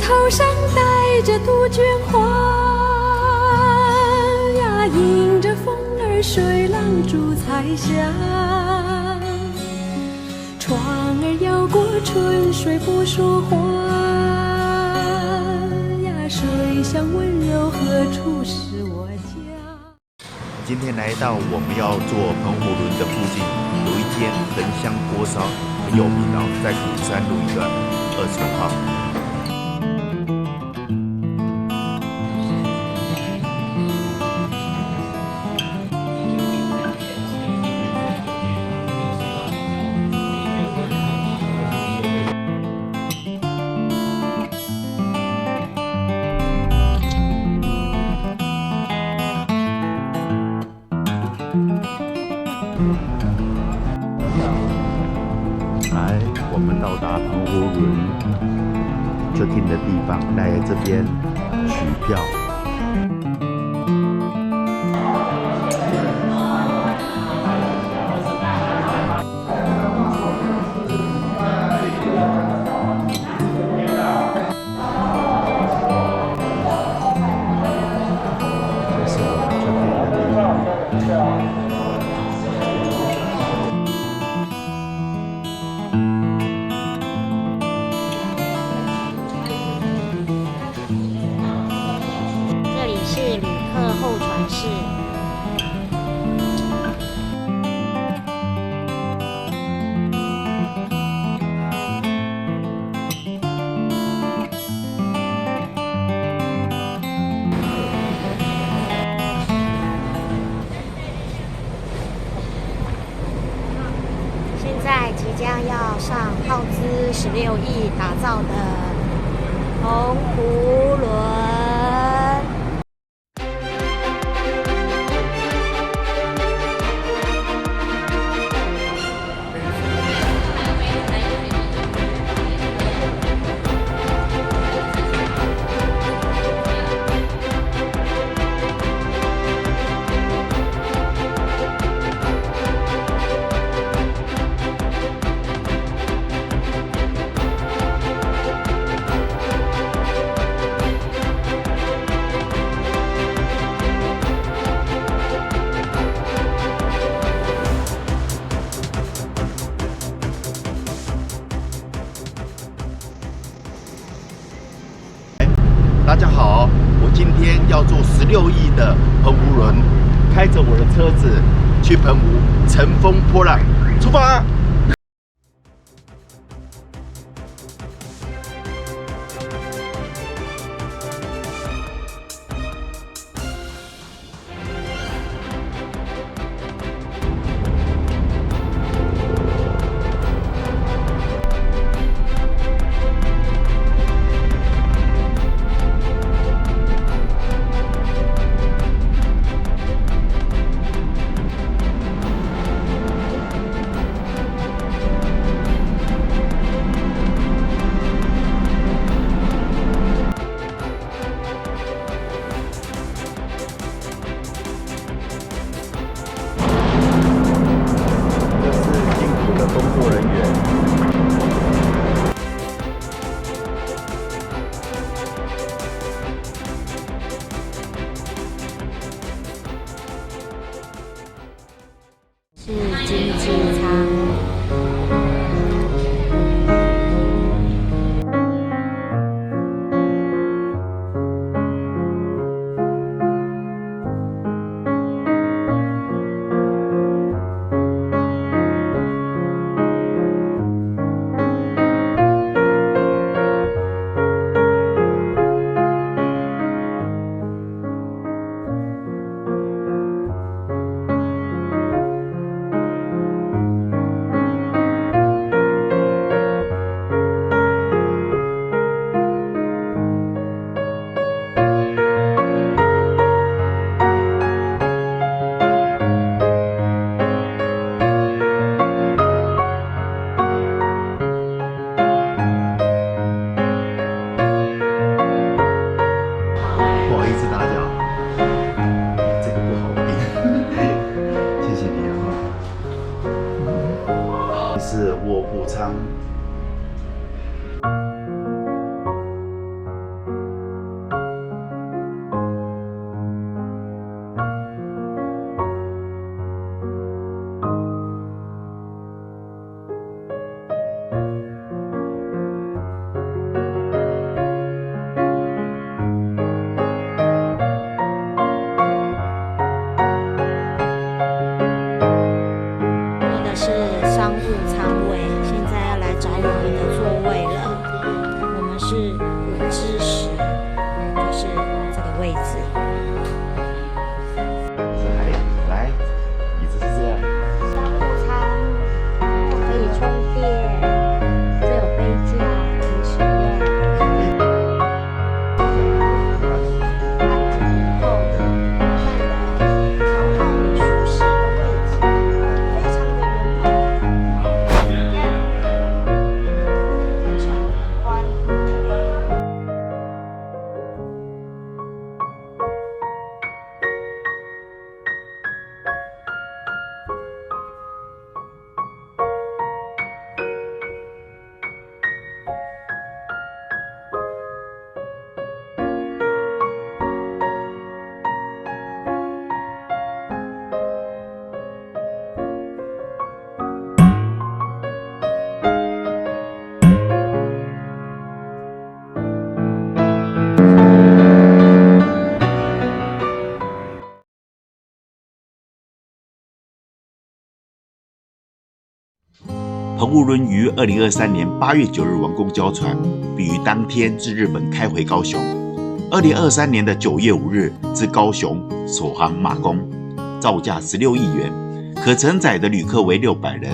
头上戴着杜鹃花呀，迎着风儿水浪逐彩霞。船儿摇过春水不说话呀，水乡温柔何处是我家。今天来到我们要做澎湖轮的附近，有一间藤香锅烧很有名哦，在鼓山路一段26号。来，我们到达澎湖轮check-in的地方，来这边取票。这是我们check-in的地方。是旅客候船室。现在即将要上耗资16亿打造的澎湖轮。大家好，我今天要做16亿的澎湖轮，开着我的车子去澎湖乘风破浪，出发！工作人员。是经济舱。是卧铺舱。澎湖轮于2023年8月9日完工交船，并于当天自日本开回高雄。2023年的9月5日至高雄首航马公，造价16亿元，可承载的旅客为600人。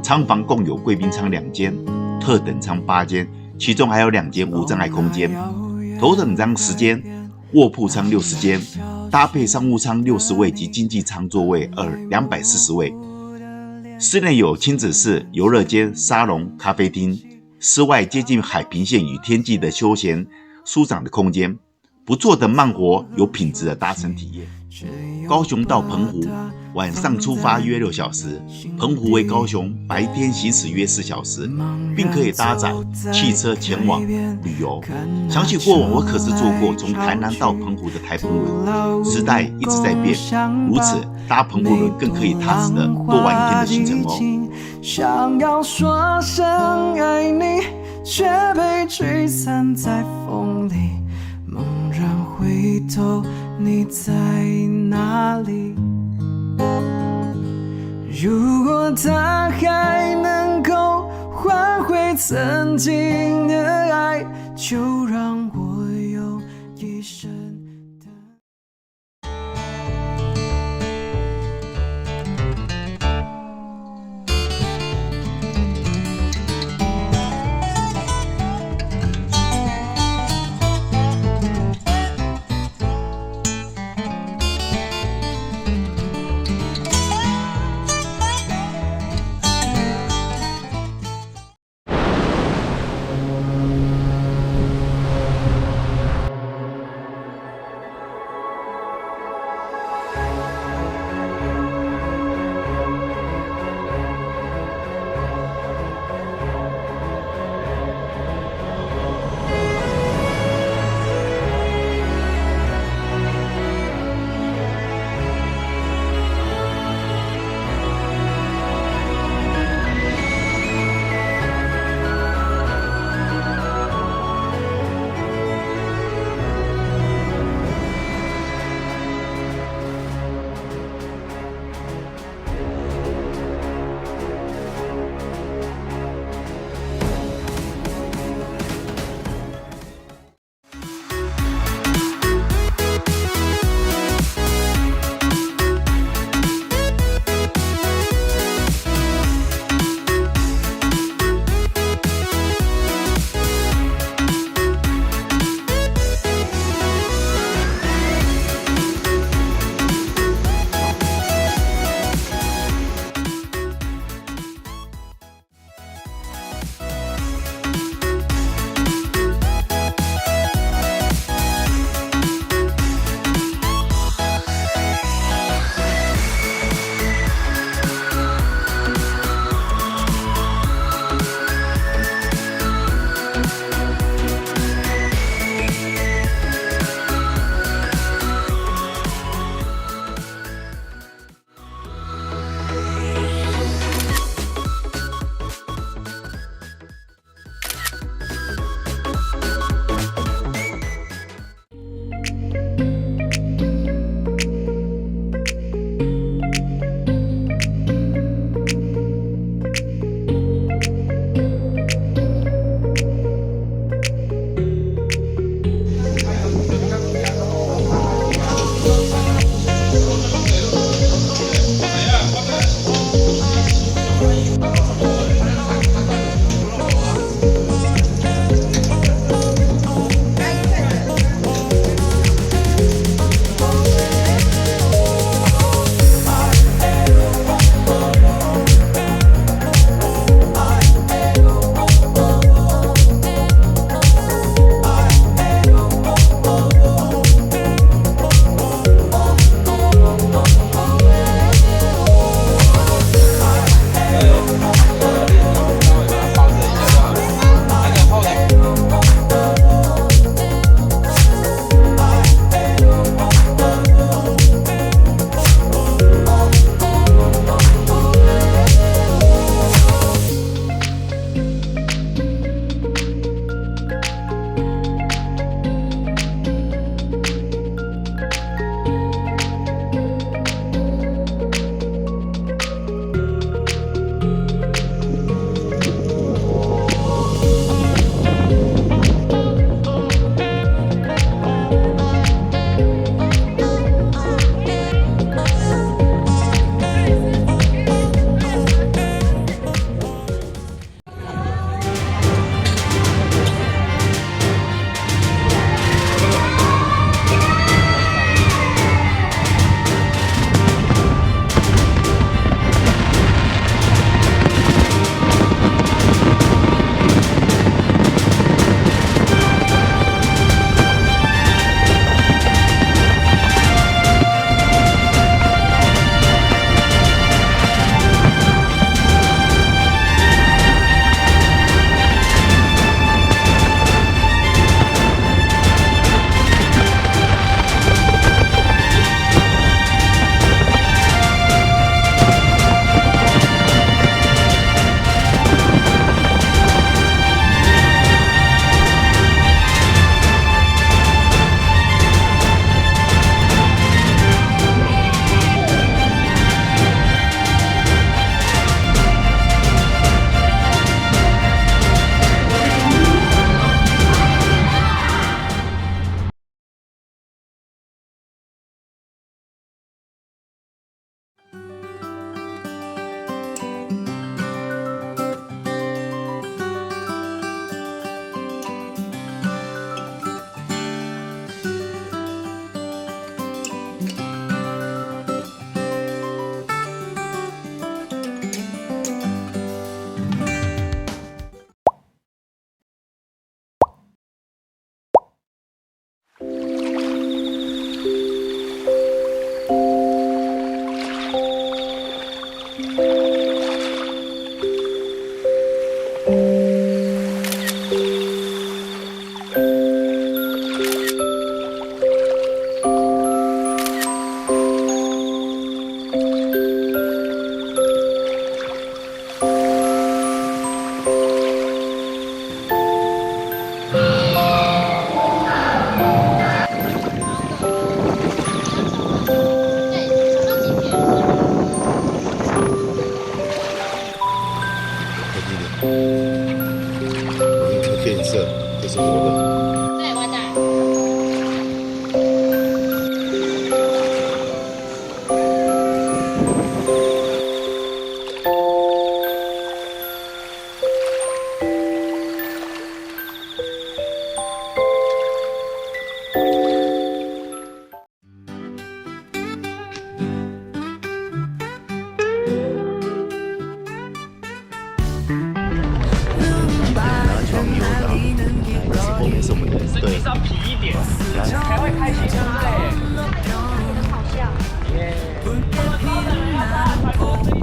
舱房共有贵宾舱2间、特等舱8间，其中还有2间无障碍空间，头等舱10间、卧铺舱60间，搭配商务舱60位及经济舱座位240位。室内有亲子室、游乐间、沙龙、咖啡厅，室外接近海平线与天际的休闲舒展的空间，不错的慢活有品质的搭乘体验。高雄到澎湖，晚上出发约6小时，澎湖为高雄，白天行驶约4小时，并可以搭载汽车前往旅游。想起过往我可是坐过从台南到澎湖的台澎轮，时代一直在变，如此搭澎湖轮更可以踏实的多玩1天的行程哦。想要说声爱你，却被吹散在风里，猛然回头，你在哪里？如果他还能够换回曾经的爱，就让我有一生的。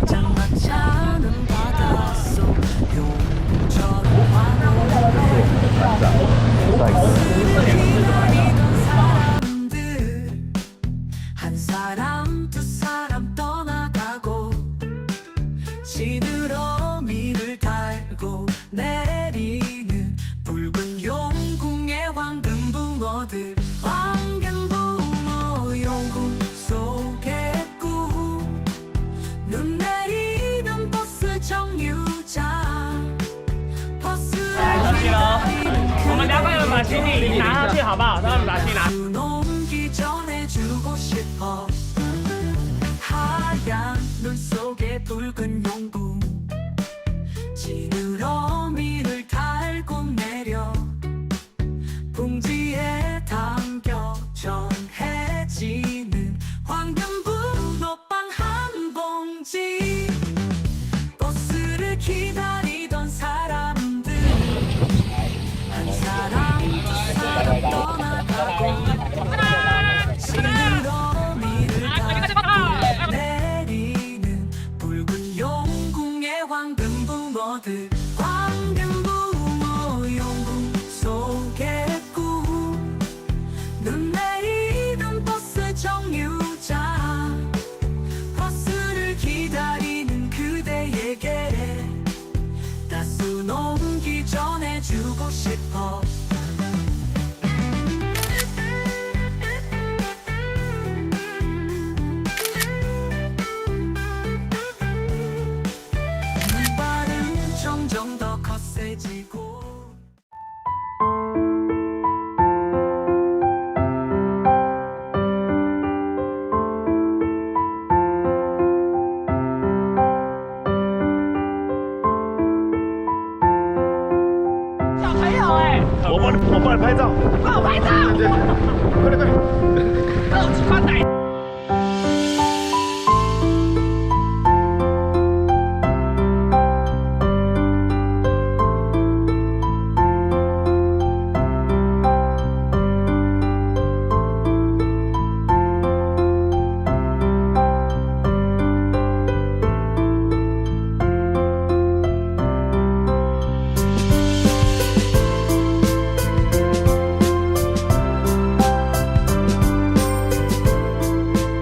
장난차는 바닷속 용처럼 기다리던 사람들 한 사람 두 사람 떠나가고 지느러미를 달고 내리는 붉은 용궁의 황금붕어들 황금붕어 용궁 속의 꿈 눈 내리는 버스 정류장 버스를 기다리는 我们2个人把行李拿上去好不好？让我们把行李拿。 넘기 전에 주고 싶어 하얀 눈 속에 붉은 용궁 지느러미를 달고 내려 봉지에 담겨 전해지는 황금붕어빵 한 봉지 버스를 기다리던 사람들 한 사람 두 사람 떠나가고 지느러미를 달고 내리는 붉은 용궁의 황금붕어들 황금붕어 용궁 속의 꿈 눈 내리는 버스 정류장 버스를 기다리는 그대에게 따스 넘기 전에 주고 싶어 눈발은 점점 더 거세지고我帮你拍照。帮我拍照。对，快点快点。发呆。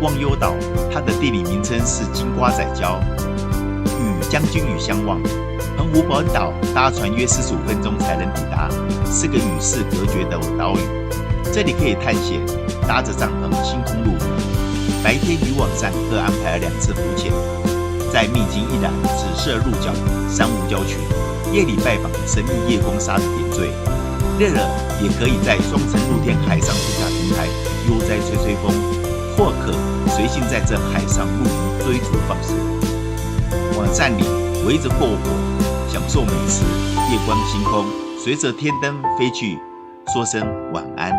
忘忧岛，它的地理名称是金瓜仔礁，与将军屿相望。澎湖本岛搭船约45分钟才能抵达，是个与世隔绝的岛屿。这里可以探险，搭着帐篷星空露营。白天渔网上各安排了2次浮潜，在秘境一览紫色鹿角珊瑚礁群，夜里拜访神秘夜光沙的点缀。热了也可以在双层露天海上度假平台悠哉吹吹风。 或可随性在这海上露营追逐放松，网站里围着篝火，享受美食，夜观星空，随着天灯飞去，说声晚安。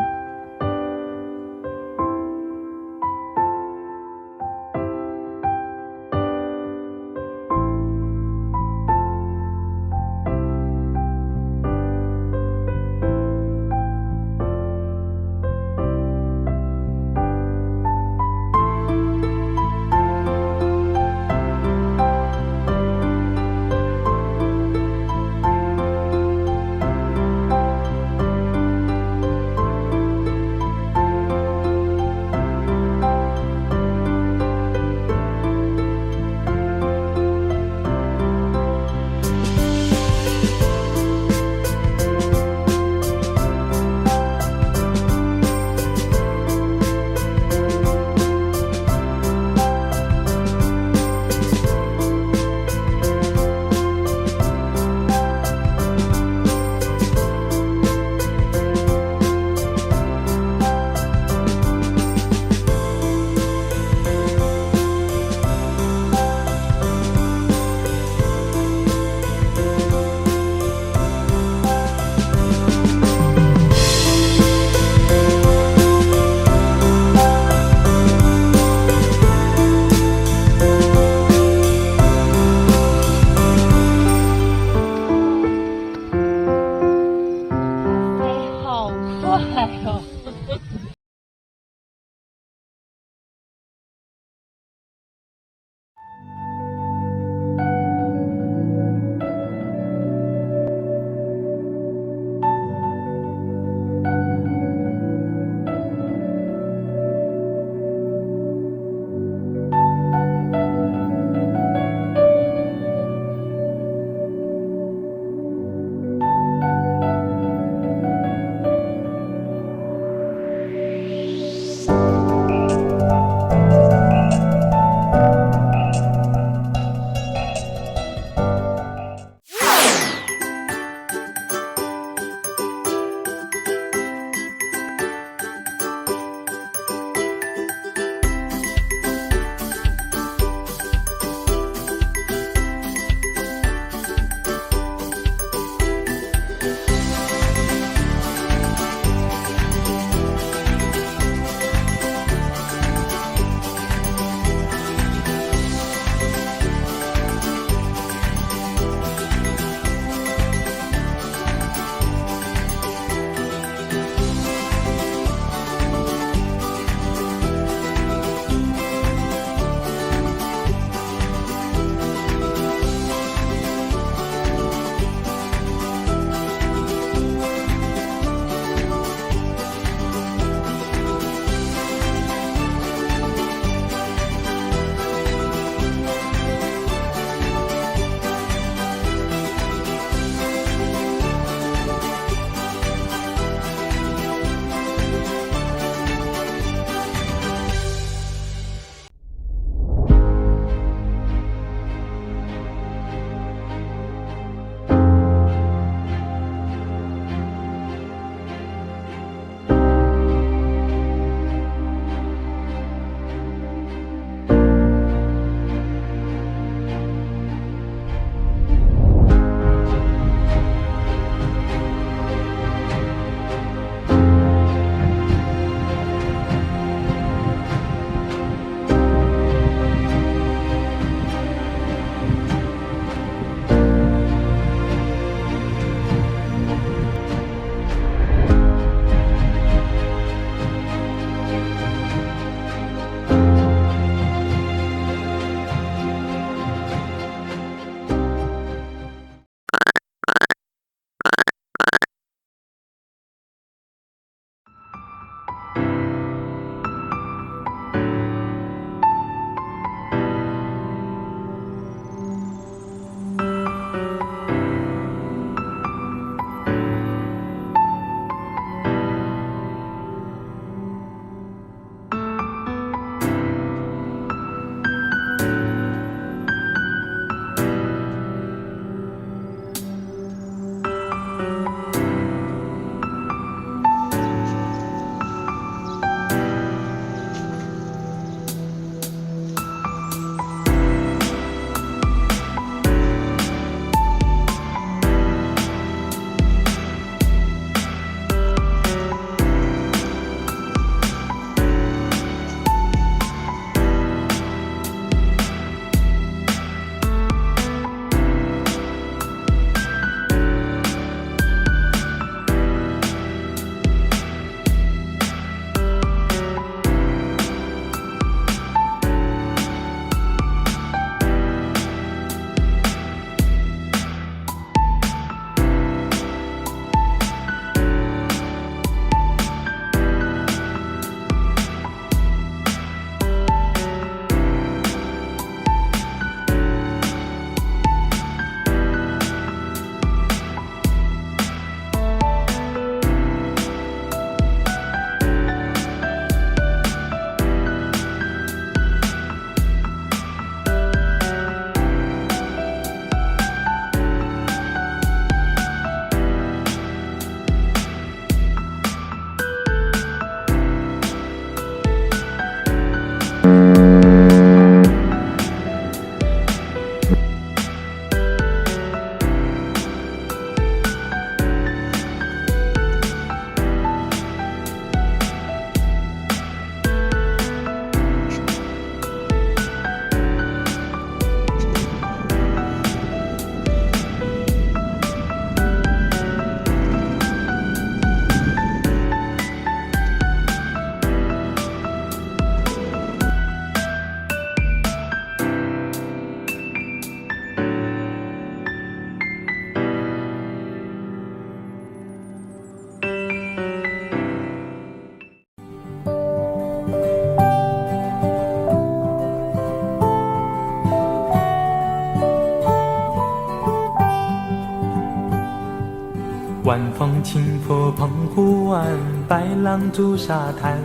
晚风轻拂澎湖湾，白浪逐沙滩。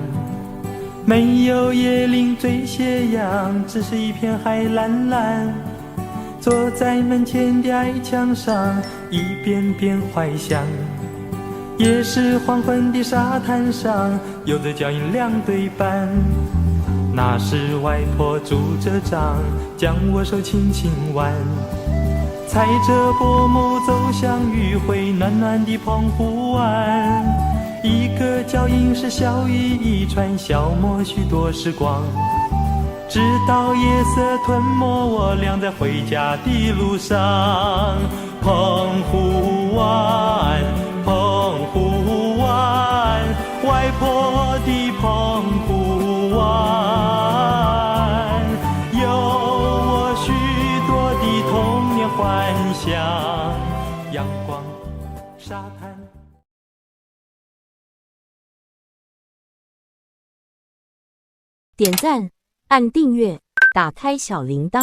没有椰林缀斜阳，只是一片海蓝蓝。坐在门前的矮墙上，一遍遍怀想。也是黄昏的沙滩上，有着脚印两对半。那是外婆拄着杖，将我手轻轻挽。踩着薄暮走向余晖暖暖的澎湖湾，一个脚印是小雨一串，消磨许多时光。直到夜色吞没我俩在回家的路上。澎湖湾，澎湖湾，外婆的澎湖湾，有我许多的童年幻想。阳光，沙滩。点赞，按订阅，打开小铃铛。